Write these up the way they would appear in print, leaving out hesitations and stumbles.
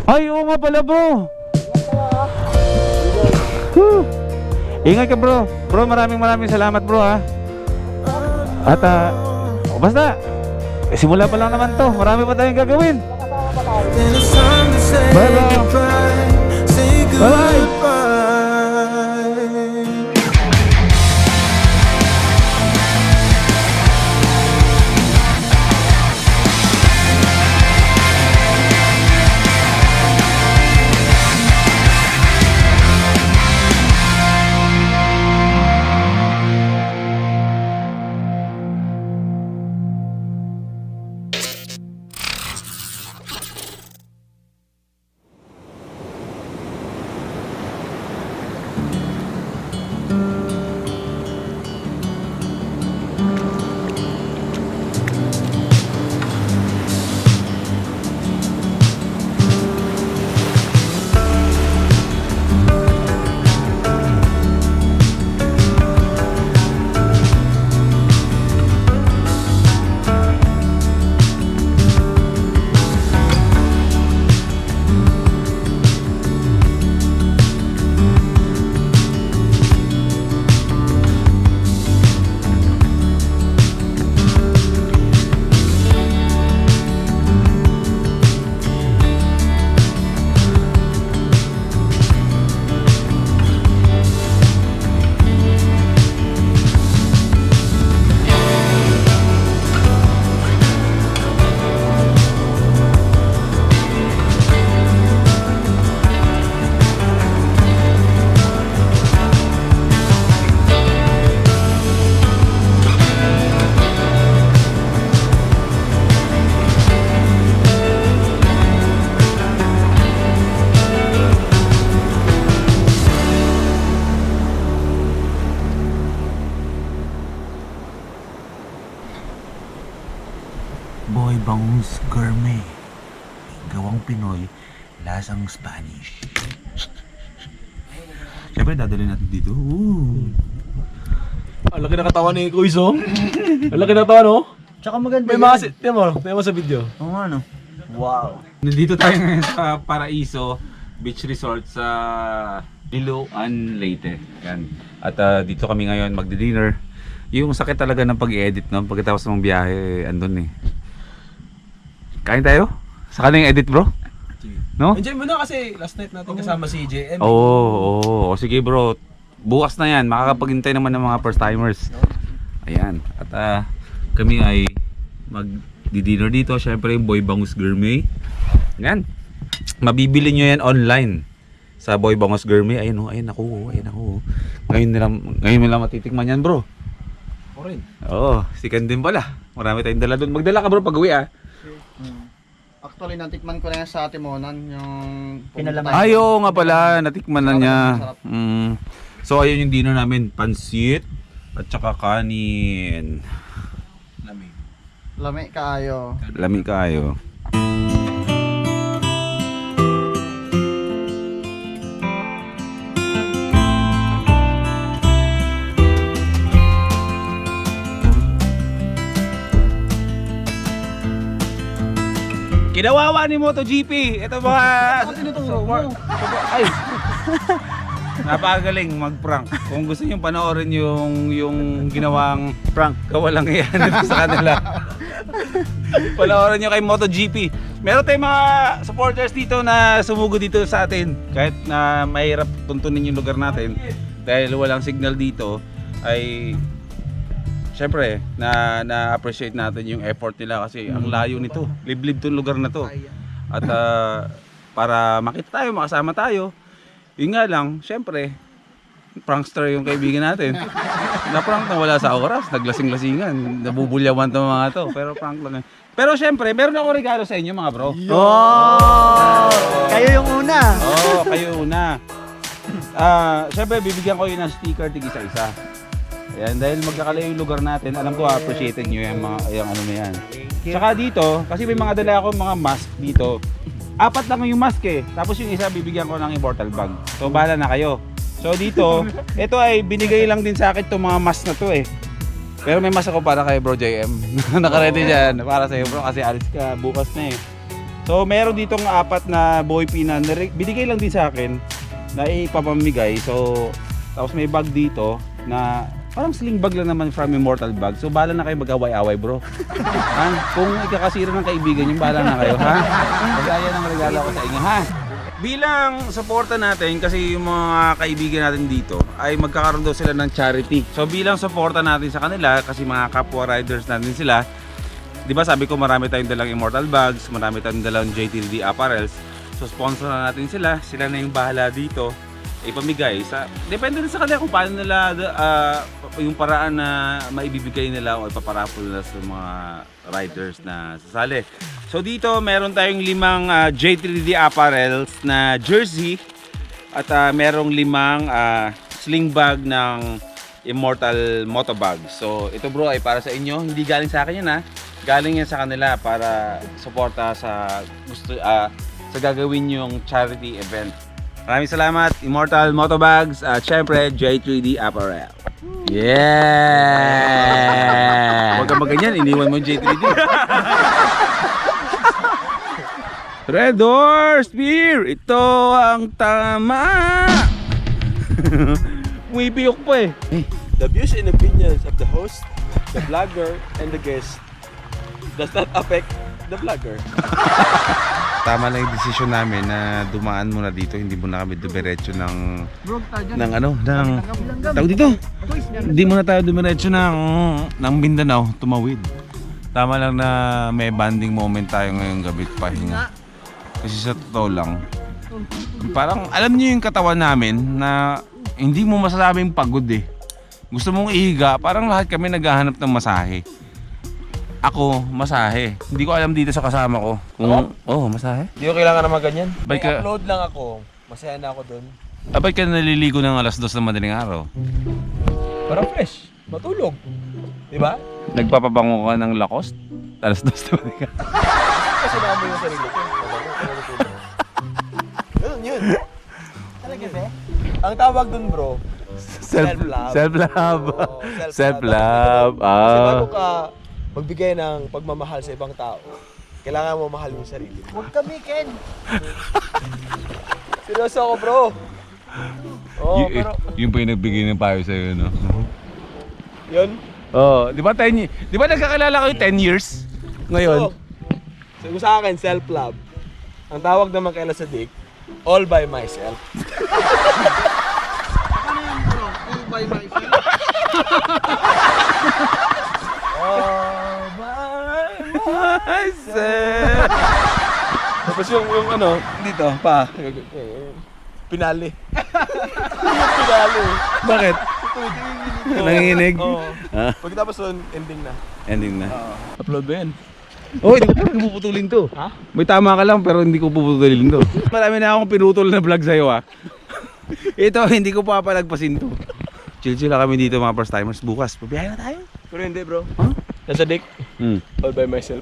Ay, oo nga pala bro. Whew. Ingat ka bro. Bro, maraming salamat bro ha. At basta simula pa lang naman to. Marami pa tayong gagawin. Bye bro. Bye bye. Boy Bangus Gourmet. Gawang Pinoy, lasang Spanish. Siyempre, dadalhin natin dito. Ang laki na katawan ni Kuiso. Ang laki na katawan, no? Tsaka maganda May mga, tingnan mo sa video. Oo nga, no? Wow. Nandito tayo ngayon sa Paraiso Beach Resort sa Iloan, Leyte. Yan. At dito kami ngayon magdi-dinner. Yung sakit talaga ng pag-i-edit, no? Pagkatapos ng biyahe, andun eh. Kain tayo? Saka na yung edit bro? No? Enjoy mo na kasi last night natin kasama si JM. Oo. Sige bro. Bukas na yan. Makakapaghintay naman ng mga first timers. Ayan. At kami ay mag-dinner dito. Siyempre yung Boy Bangus Gourmet. Yan. Mabibili nyo yan online sa Boy Bangus Gourmet. Ayan o. Ayan ako. Ngayon nila matitikman yan bro. Ako rin. Oo. Sikan din pala. Marami tayong dala doon. Magdala ka bro pag uwi ah. Actually, natikman ko na yan sa Timonan, yung Pinalaman. Ayo nga pala. Natikman na niya. Sarap. So ayun yung dinner namin. Pansit at saka kanin. Lami kaayo. Lami kayo. Kinawawa ni MotoGP. Ito mga ay. Napakagaling mag-prank. Kung gusto niyo panoorin yung ginawang prank, kawalang iyan dito sa kanila. Panoorin niyo kay MotoGP. Meron tayong mga supporters dito na sumugo dito sa atin. Kahit na mahirap tuntunin yung lugar natin dahil walang signal dito, ay syempre na-appreciate natin yung effort nila kasi ang layo nito. Liblib tong lugar na to. At para makita tayo, makasama tayo. Yun nga lang, syempre, prankster yung kaibigan natin. Na-prank na wala sa oras, naglasing-lasingan, nabubulyawan tong mga to. Pero prank lang. Pero syempre, meron ako regalo sa inyo mga bro. Oh! Kayo yung una. Oo, kayo una. Syempre, bibigyan ko yun ng sticker tig-isa-isa. Ayan, dahil magkakalayo yung lugar natin, alam ko appreciate nyo yung mga yung ano na yan. Saka dito, kasi may mga dala ako mga mask dito. 4 lang yung mask eh. Tapos yung isa bibigyan ko ng immortal bag. So bahala na kayo. So dito, ito ay binigay lang din sa akin itong mga mask na to eh. Pero may mask ako para kay Bro JM. Naka-ready dyan para sa'yo bro kasi alis ka bukas na eh. So meron ditong 4 na boy pin na binigay lang din sa akin na ipapamigay. So tapos may bag dito na parang sling bag lang naman from Immortal Bag. So bahala na kayo mag-away-away bro. Ha? Kung ikakasira ng kaibigan yung bahala na kayo ha. Magaya ng regalo ko sa inyo ha. Bilang suporta natin kasi yung mga kaibigan natin dito ay magkakaroon daw sila ng charity. So bilang suporta natin sa kanila kasi mga kapwa riders natin sila. Di ba sabi ko marami tayong dalang Immortal Bags, marami tayong dalang JTD Apparels. So sponsor na natin sila, sila na yung bahala dito. Ipamigay sa depende rin sa kanila kung paano nila yung paraan na maibibigay nila o ipaparapol nila sa mga riders na sasali. So dito meron tayong 5 J3D Apparels na jersey at merong 5 sling bag ng Immortal Motobag. So ito bro ay para sa inyo, hindi galing sa akin yan ha. Galing yan sa kanila para suporta sa gusto sa gagawin yung charity event. Maraming salamat Immortal Motobags at syempre J3D Apparel. Yeah! Huwag kang maganyan, iniwan mo yung J3D. Red Horse Beer! Ito ang tama! Umipiyok pa eh. The views and opinions of the host, the vlogger, and the guest does not affect the vlogger. Tama lang yung desisyon namin na dumaan muna dito, hindi muna kami dumiretso ng tawag dito. Hindi muna tayo dumiretso ng Mindanao, tumawid. Tama lang na may bonding moment tayo ngayong gabi pahinga. Kasi sa totoo lang, parang alam niyo yung katawan namin na hindi mo masasabing pagod eh. Gusto mong ihiga, parang lahat kami naghahanap ng masahe. Ako, masahe. Hindi ko alam dito sa kasama ko. Masahe. Hindi ko kailangan naman ganyan. May upload lang ako. Masaya na ako doon. Ba't ka naliligo ng alas 2 ng madaling araw? Para fresh. Matulog. Diba? Nagpapabango ka ng Lacoste? Alas 2 ng madaling araw. Kasi naman yung sarili ko. Ganun yun. Talaga ba? Ang tawag dun bro, self-love. Self-love. Oo, Self-love. Kasi bago ka magbigay ng pagmamahal sa ibang tao, kailangan mo mahal yung sarili. Huwag kami, Ken. Seryoso ako bro. Oo, pero Yung pa yung nagbigay ng payo sa'yo, no? yun. Di ba di ba nagkakilala kayo 10 years? Ngayon? So sa akin, self-love. Ang tawag naman kaila sa Dick, all by myself. Ano yan bro? All by myself? All by myself. Tapos yung ano, dito, pa. Pinali. Pinali. Bakit? Nanginginig? Oo. Ah. Pagkatapos nun, ending na. Ending na. Upload ba yan? Oh, hindi ko talaga puputulin to. Ha? May tama ka lang pero hindi ko puputulin to. Marami na akong pinutol na vlog sa'yo ha. Ito, hindi ko papalagpasin to. Chill-chill lang kami dito mga first timers. Bukas, pabiyahe na tayo. Pero hindi bro. Huh? Nasa Dick, Hmm. all by myself.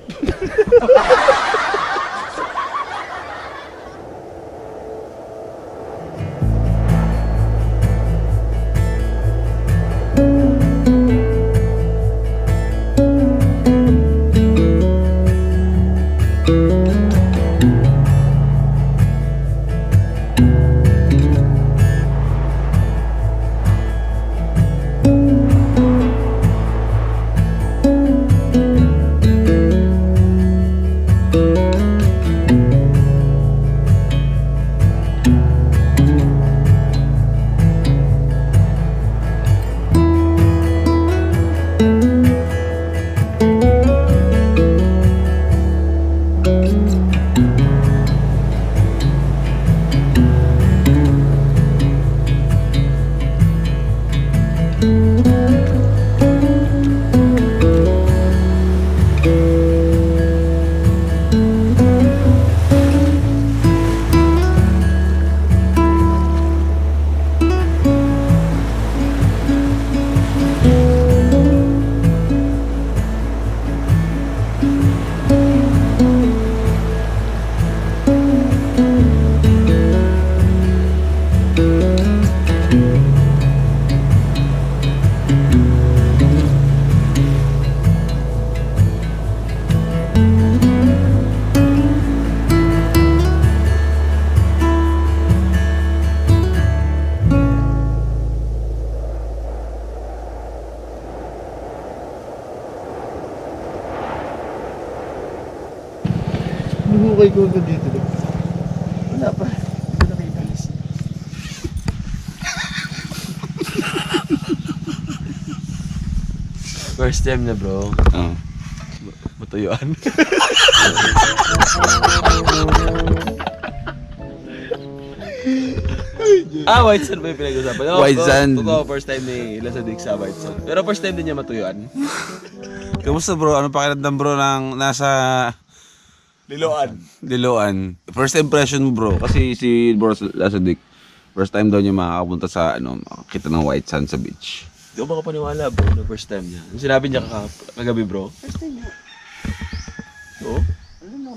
ikot ko dito. Wala pa. Hindi na kayo kalis. First time na bro. Oh. Matuyuan. White sand ba yung pinag-usapan? Oo, White sand. Totoo, first time ni Lasadik sa white sand. Pero first time din niya matuyuan. Kamusta bro? Ano pakiramdam bro ng nasa Liloan? First impression mo bro? Kasi si bro Lasadik, first time daw niya makakapunta sa makakita ng white sand sa beach. Di ko makapaniwala bro, na first time niya. Yung sinabi niya kagabi bro. First time mo. Oo. Alam mo,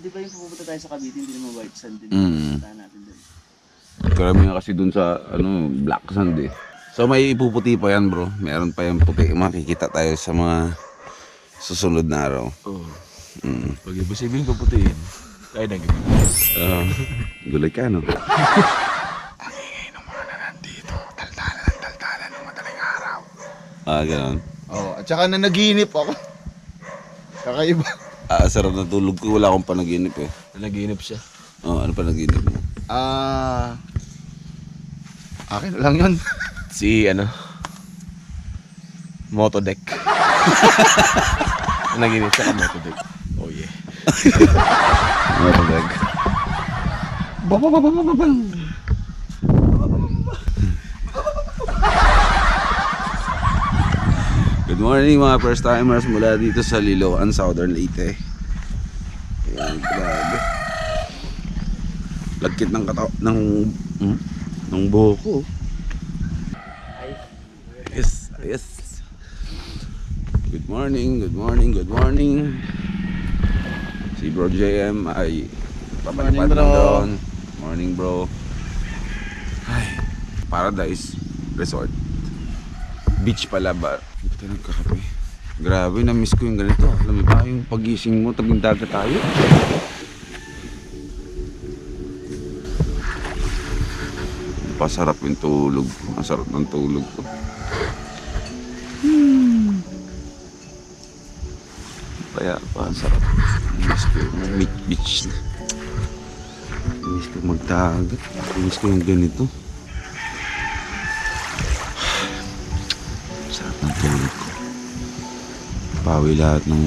di ba yung pupunta tayo sa Cavite, hindi naman white sand din. Punta natin din. Karamihan kasi dun sa black sand eh. So may ipuputi pa yan bro. Meron pa yung puti. Makikita tayo sa mga susunod na araw. Oo. Pag imposibleng paputiin, kaya naging. Gulay ka no? Ganon. Oh, at saka na naginip ako. Kakaiba. Sarap na tulog ko. Wala akong panaginip eh. Nanaginip siya. Ano panaginip mo? Akin lang yun. Si Motodeck. Nanaginip siya ka Motodeck. Oh yeah. Motodeck. Good morning mga first timers mula dito sa Liloan, Southern Leyte. Ayan, grabe. Lagkit ng ng buhok ko. Yes, yes. Good morning. Si Bro JM ay papalipad Morning, na bro. doon. Morning bro. Ay, Paradise Resort. Beach pala ba? Hindi tayo nagkakape. Grabe, na-miss ko yung ganito. Alam mo ba, yung pagising mo, tabing dagat tayo. Pasarap yung tulog ko. Ang sarap ng tulog ko. Kaya pa, ang sarap. Miss ko yung beach na. Miss ko magdagat. Miss ko yung ganito. Sarap ng tulog ko. Pawi lahat ng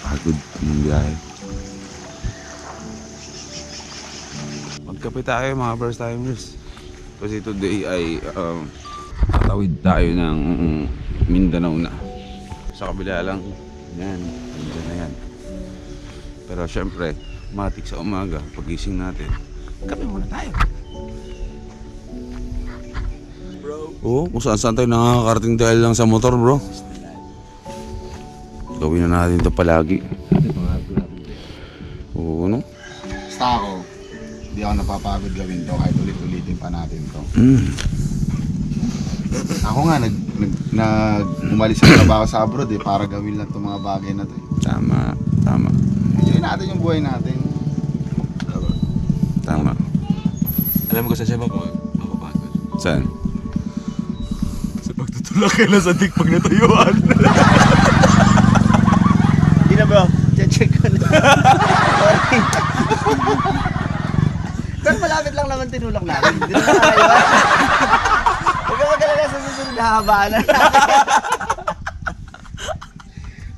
pagod ng biyahe. Magkape tayo mga first timers. Kasi today ay tatawid tayo ng Mindanao na. Sa kabila lang, yan, andyan na yan. Pero syempre, matik sa umaga, pagising natin, kape muna tayo. Bro. Oo, kung saan tayo nakakarating dahil lang sa motor bro. Gawin na natin ito palagi. Oo, no? Basta ako, hindi ako napapagod gawin to kahit ulit-ulitin pa natin to. Ako nga, umalis sa trabaho sa abroad eh, para gawin lang itong mga bagay na to eh. Tama. Enjoy natin yung buhay natin. Tama. Alam mo ko saan siya mapapagod. Saan? Sa pagtutulak kay Lasadik pag natuyuan. Hindi na bro, check ko na. Sorry. Pero malapit lang naman tinulak namin. Hindi na tayo. Huwag ka magalala sa susunod na habaan na.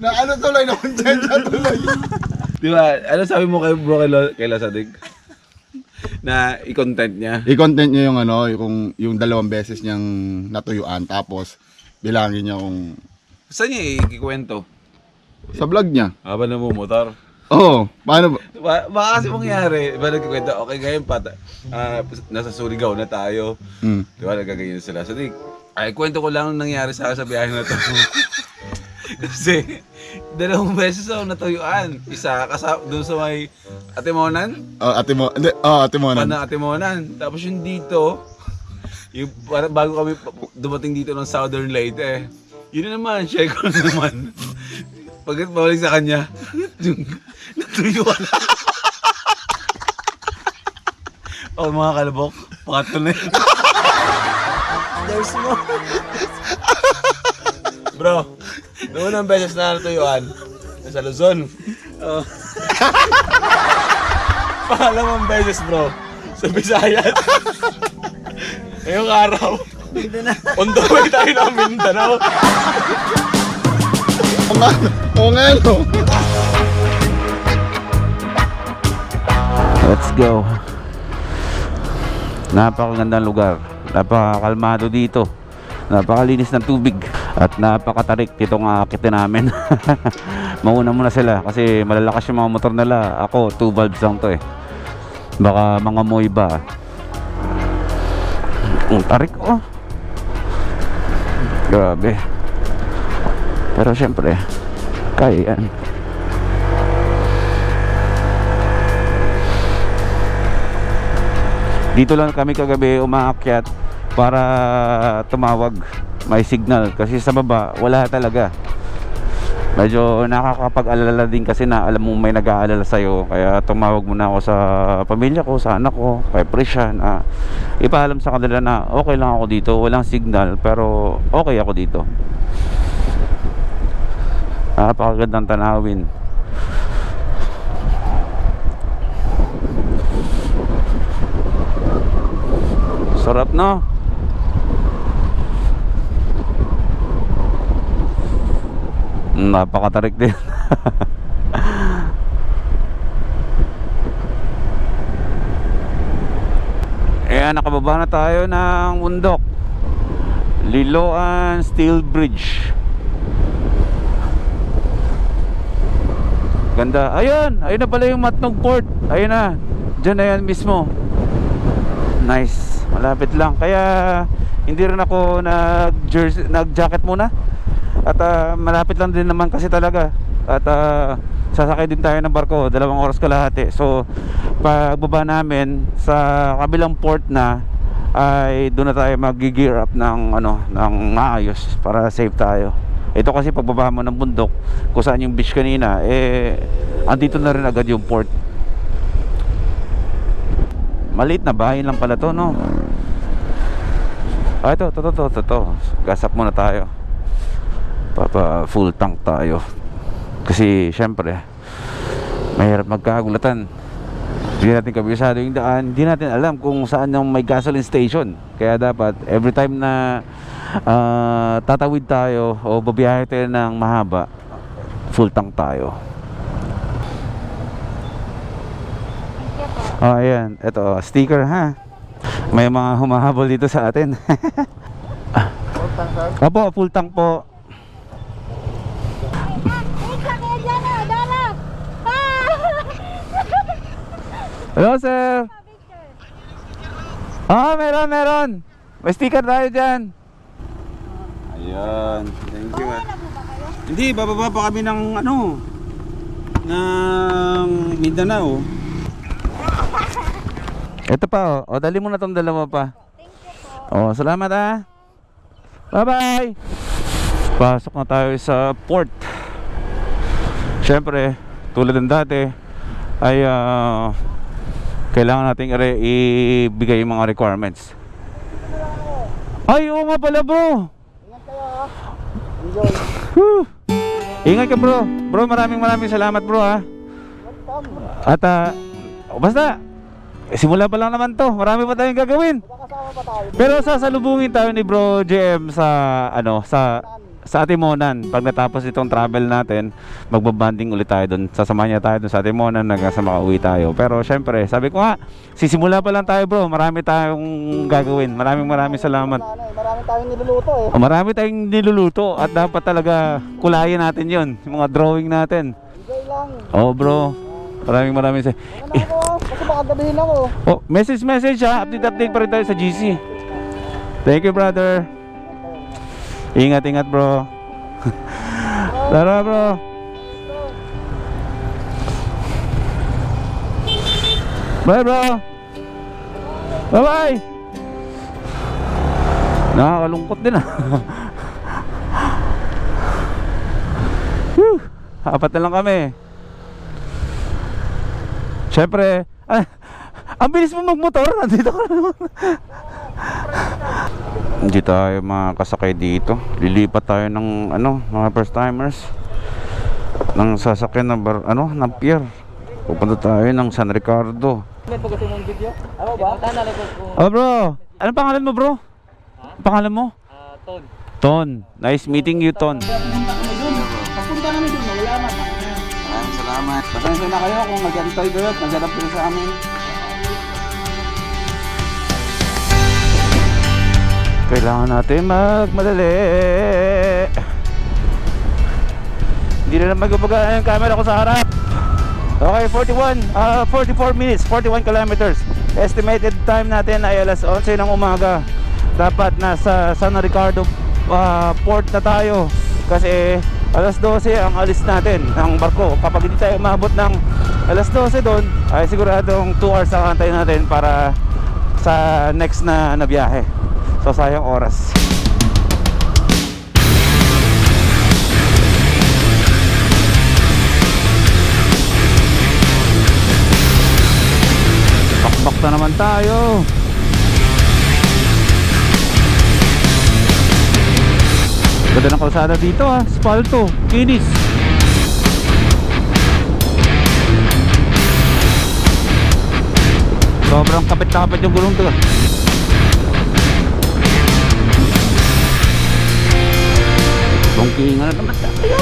Na ano tuloy, na-contenta tuloy. Di ba, ano sabi mo kay bro kay Lasadig? Na i-content niya? I-content niya yung yung 2 beses niyang natuyuan, tapos bilangin niya kung Saan niya ikikwento? sa vlog niya. Habang namumotor? Oo, paano ba? Baka kasi mangyari, ba nagkikwento, okay ngayon pa, nasa Surigao na tayo. Di ba, nagkaganyan sila. So, ay, kwento ko lang ang nangyari sa biyahe na to. Kasi, 2 beses ako natuyuan. Isa, doon sa may Atimonan. Atimonan. Atimonan. Tapos yung dito, yung, bago kami dumating dito ng Southern Leyte, yun na naman, share ko na naman. Pagkat bawalik sa kanya, yung natuyuan. Oh, mga kalabok, pangatlo na yun. There's more. Bro, noong unang beses na natuyuan, nasa Luzon. Pangalawang beses bro, sa Visayas. Ngayong araw, on the way tayo ng Mindanao. Oo nga, no? Let's go. Napakagandang lugar. Napakakalmado dito. Napakalinis ng tubig. At napakatarik itong aakitin namin. Mauna muna sila kasi malalakas yung mga motor nila. Ako, 2 valves lang to eh. Baka mga moy ba. Tarik oh. Grabe. Pero syempre, kaya yan. Dito lang kami kagabi umaakyat para tumawag, may signal kasi sa baba wala talaga. Medyo nakakapag-alala din kasi na alam mo may nag-aalala sa'yo, kaya tumawag muna ako sa pamilya ko, sa anak ko, kay Prisha na ipaalam sa kanila na okay lang ako dito, walang signal pero okay ako dito. Napakagandang tanawin. Sarap no? Napakatarik din. Ayan, nakababa na tayo ng bundok. Liloan Steel Bridge. Ganda. Ayun, ayun na pala yung Matnog Port. Ayun na. Diyan na yan mismo. Nice. Malapit lang. Kaya hindi rin ako nag-jacket muna. At malapit lang din naman kasi talaga. At sasakay din tayo ng barko, 2 oras kalahati. So pagbaba namin sa kabilang port na ay doon na tayo mag-gear up ng ng maayos para safe tayo. Ito kasi pagbaba mo ng bundok kung saan yung beach kanina, andito na rin agad yung port. Maliit na bahay lang pala to, no? Ito. Gas up muna tayo. Papa full tank tayo. Kasi syempre mahirap magkagulatan. Hindi natin kabisado yung daan. Hindi natin alam kung saan yung may gasoline station. Kaya dapat every time na tatawid tayo o babiyahe tayo ng mahaba, full tank tayo. Oh, ayan. Ito, sticker ha. May mga humahabol dito sa atin. Full tank, sir? Opo, full tank po. Hello, sir. Meron. May sticker tayo dyan. Ayan. Thank you. Hindi, bababa pa kami ng ng Mindanao. Ito pa oh. O, dali mo na tong dalawa pa. Oh, salamat ah. Bye-bye. Pasok na tayo sa port. Siyempre, tulad ng dati ay kailangan nating ibigay yung mga requirements. Ay, oo nga pala bro. Ingat kayo ha. Enjoy. Whew. Ingat ka bro. Bro, maraming salamat bro ha. At basta simula pa lang naman to. Marami pa tayong gagawin. Magkakasama pa tayo. Pero sasalubungin tayo ni Bro JM sa sa Atimonan. Pag natapos itong travel natin, magbabanding ulit tayo doon. Sasamahan niya tayo doon sa Atimonan hanggang sa makauwi tayo. Pero syempre, sabi ko nga, sisimula pa lang tayo bro. Marami tayong gagawin. Maraming salamat. Marami tayong niluluto eh. Marami tayong niluluto at dapat talaga kulayan natin yon, yung mga drawing natin. Enjoy lang. Oh bro, maraming Ano ako? Kasi baka gabihin ako. Oh, message ha. Update pa rin tayo sa GC. Thank you brother. Ingat bro. Tara bro. Bye bro. Bye bye. Nakakalungkot din ah. Whew. 4 na lang kami. Siyempre, ang bilis mo magmotor. Nandito ka naman. Hindi tayo makakasakay dito. Lilipat tayo ng mga first timers ng sasakyan ng ng pier. Pupunta tayo ng San Ricardo. Oh bro, ano pangalan mo bro? Pangalan mo? Ton. Ton. Nice meeting you, Ton. Pagpunta namin doon, wala na. Maraming salamat. Pasensya na kayo kung nag-antay kayo at naghanap kayo sa amin. Kailangan natin magmadali. Hindi na lang magbabagaan yung camera ko sa harap. Okay, 44 minutes, 41 kilometers. Estimated time natin ay alas 11 ng umaga. Dapat nasa San Ricardo port na tayo. Kasi alas 12 ang alis natin ng barko. Kapag hindi tayo umabot ng alas 12 doon, ay siguradong 2 hours ang antay natin para sa next na biyahe. So sayang oras. Bakbak na naman tayo. Ganda ng kalsada dito ha, asfalto, kinis. Sobrang kapit na kapit yung gulong to. Bongkingan na naman tayo.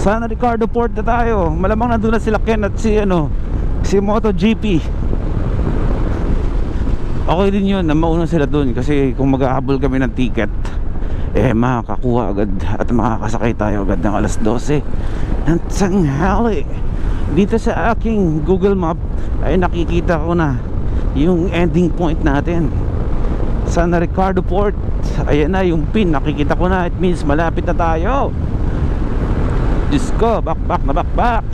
San Ricardo Port na tayo. Malamang nandun na sila Ken at si MotoGP. Okay din yun na mauna sila dun. Kasi kung mag-ahabol kami ng ticket, makakakuha agad at makakasakay tayo agad ng alas 12 ng tanghali. Dito sa aking Google Map ay nakikita ko na yung ending point natin, San Ricardo Port. Ayan na yung pin, nakikita ko na. It means malapit na tayo. Diyos ko, bakbak na bakbak.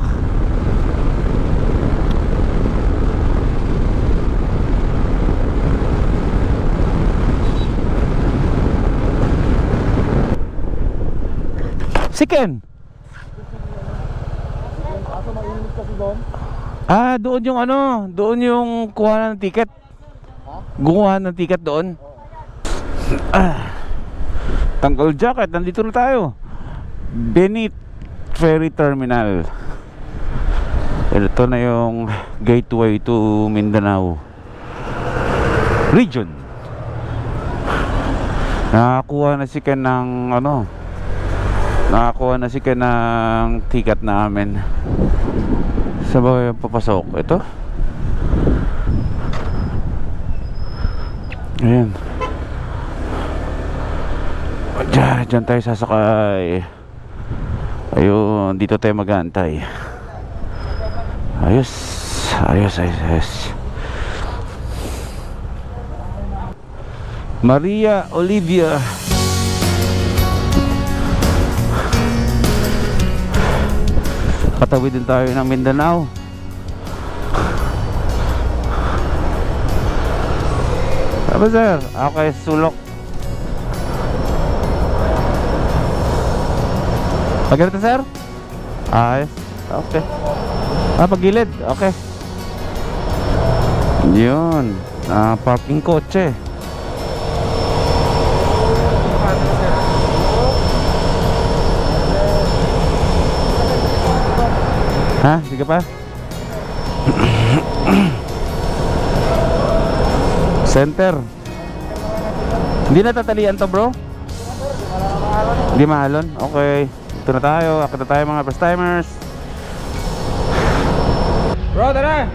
Si Ken. Doon yung doon yung kuha ng ticket. Gumawa ng ticket doon. Tanggal jacket, nandito na tayo. Benit Ferry Terminal. Ito na yung gateway to Mindanao region. Nakakuha na si Ken ng nakakuha na si Ken ng ticket namin. Saan ba yung papasok? Ito? Ayan. Diyan tayo sasakay. Ayun, dito tayo mag-aantay. Ayos. Maria Olivia. Patawid din tayo ng Mindanao. Apa sir? Okay, sulok. Pagkita sir? Ayos. Okay. Pagilid. Okay. Yun. Parking kotse. Ha? Sige pa. Center. Hindi na tatalian to bro? Hindi mahalon? Okay. Ito na tayo, akit na tayo mga first timers. Bro, tara!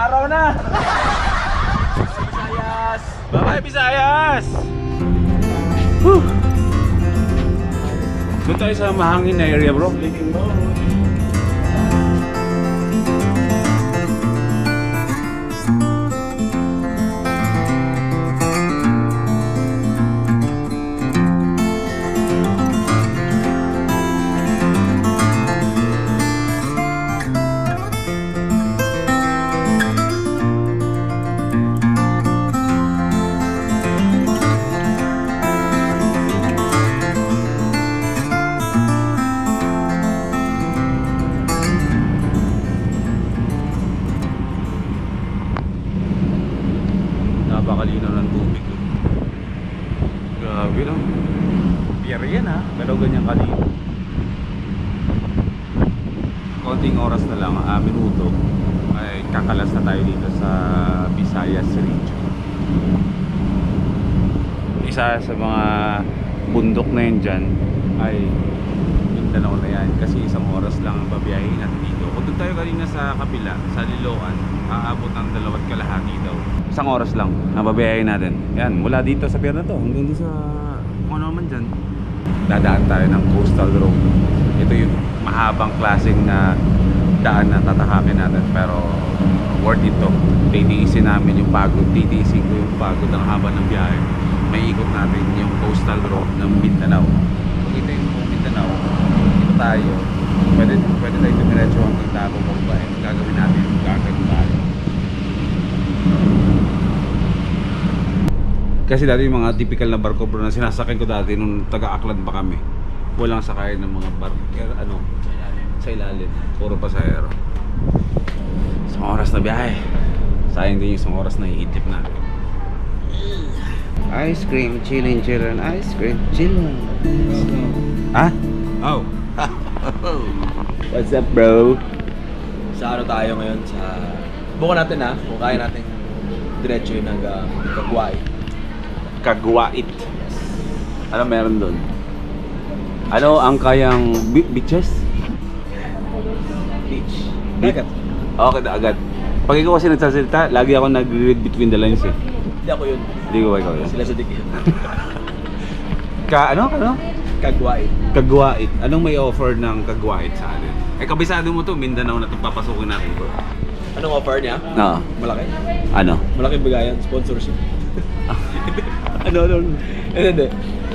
araw na! Visayas! Bye-bye, Visayas! Whew. Doon tayo sa mahangin na area, bro. Napakalinaw ng tubig. Grabe no. Pier yan ha, pero ganyan kalinaw. Konting oras na lang, minuto, ay kakalas na tayo dito sa Visayas region. Isa sa mga bundok na yun dyan ay Mindanao na yan, kasi isang oras lang ang babiyahin natin dito. Kung doon tayo kanina sa kabila, sa Liloan, aabot ng 2 kalahati daw. Isang oras lang ang babiyahin natin. Yan, mula dito sa pier na to hanggang dito sa kung ano man dyan. Dadaan tayo ng coastal road. Ito yung mahabang klaseng na daan na tatahakin natin, pero worth it to. Titiisin namin yung pagod, titiisin ko yung pagod ng haba ng biyahe. May ikot natin yung coastal road ng Mindanao. Kung ito yung Mindanao, ito tayo. Pwede tayo dumiretso hanggang Tabo Bomba. Gagawin natin, gagawin tayo. Kasi dati yung mga typical na barko bro na sinasakyan ko dati nung taga-Aklan pa kami. Walang sakay ng mga barko, sa ilalim. Puro pasahero. Isang oras na biyahe. Sayang din yung isang oras na iidlip natin. Ice cream, chillin', ice cream, chillin'. Ha? Oh. What's up bro? Sa ano tayo ngayon? Sa... Bukan natin ha, kung kaya natin diretso yun hanggang Kagway. Kagwait. Ano meron doon? Ano ang kayang beaches? Beach. Dagat. Okay, dagat. Pag ikaw kasi nagsasalita, lagi ako nag-read between the lines eh. Hindi ako yun. Hindi ko ikaw yun. Sila sa dikit. Ano? Kagway. Kagwait. Anong may offer ng Kagwait sa atin? Eh, kabisado mo to, Mindanao na itong papasukin natin bro. Anong offer niya? Oo. Malaki. Ano? Malaki bigayan. Sponsorship. Ano? Hindi.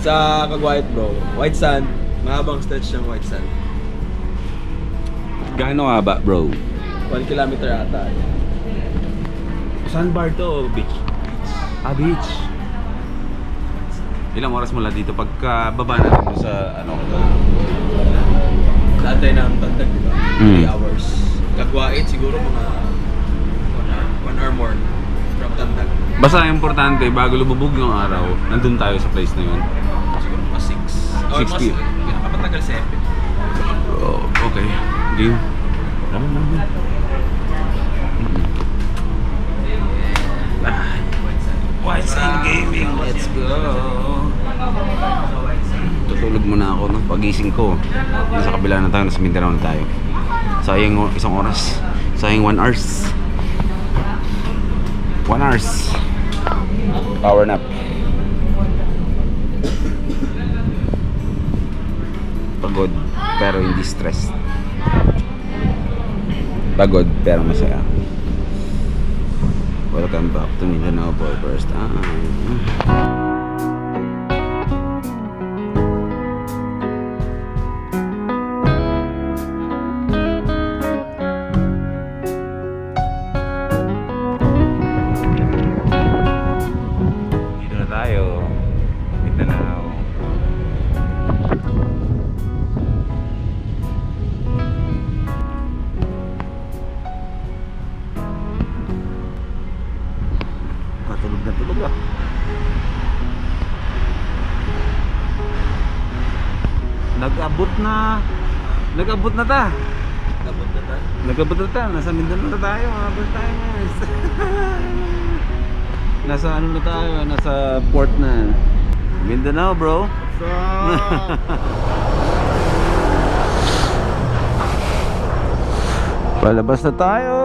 Sa Kagwait bro, white sand. Mahabang stretch ng white sand. Gaano nga ba bro? 1 kilometer ata. Sandbar to o beach? Beach. Ilang oras mula dito pagka baba natin mo sa ano? Saan tayo ng Tandag, di ba? 3 Mm. hours. Kagwait siguro mga 1 hour more from Tandag. Basta importante, bago lumubog yung araw, nandun tayo sa place na yun. Siguro mga 6. 6 p.m. Kapatagal 7. Oh, okay. Game. White Sand Gaming, let's go! Tutulog muna ako, no? Pagising ko, nasa kabila na tayo, nasa Mindanao na tayo. Sayang isang oras. Sayang 1 hours. 1 hours. Power nap. Pagod, pero hindi stressed. Pagod, pero masaya. Welcome back to Mindanao for first time. Dito na tayo, Mindanao. Tulog na. Nag-abot na ta. Nag-abot na ta. Nasa Mindanao na tayo, mga abot tayo guys. Nasa ano na tayo, nasa port na. Mindanao bro. Palabas na tayo.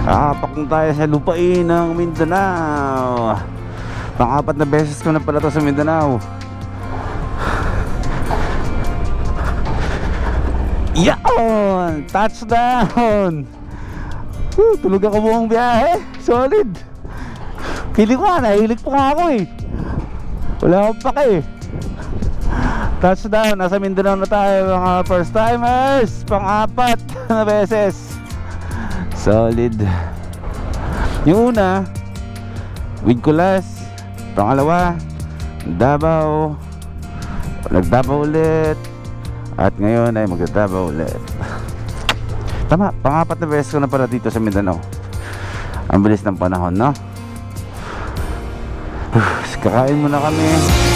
Apak na tayo sa lupain ng Mindanao. Pang-apat na beses ko na pala to sa Mindanao. Yaon! Touchdown! Tulog ako buong biyahe. Solid. Pili ko nga, nahilig pa nga ako eh. Wala akong pake eh. Touchdown, nasa Mindanao na tayo mga first timers. Pang-apat na beses. Solid. Yung una, Wigkulas. Pangalawa, Davao. Nagdabao ulit. At ngayon ay magdadabao ulit. Tama, pang-apat na beses ko na pala dito sa Mindanao. Ang bilis ng panahon, no? Kakain muna kami.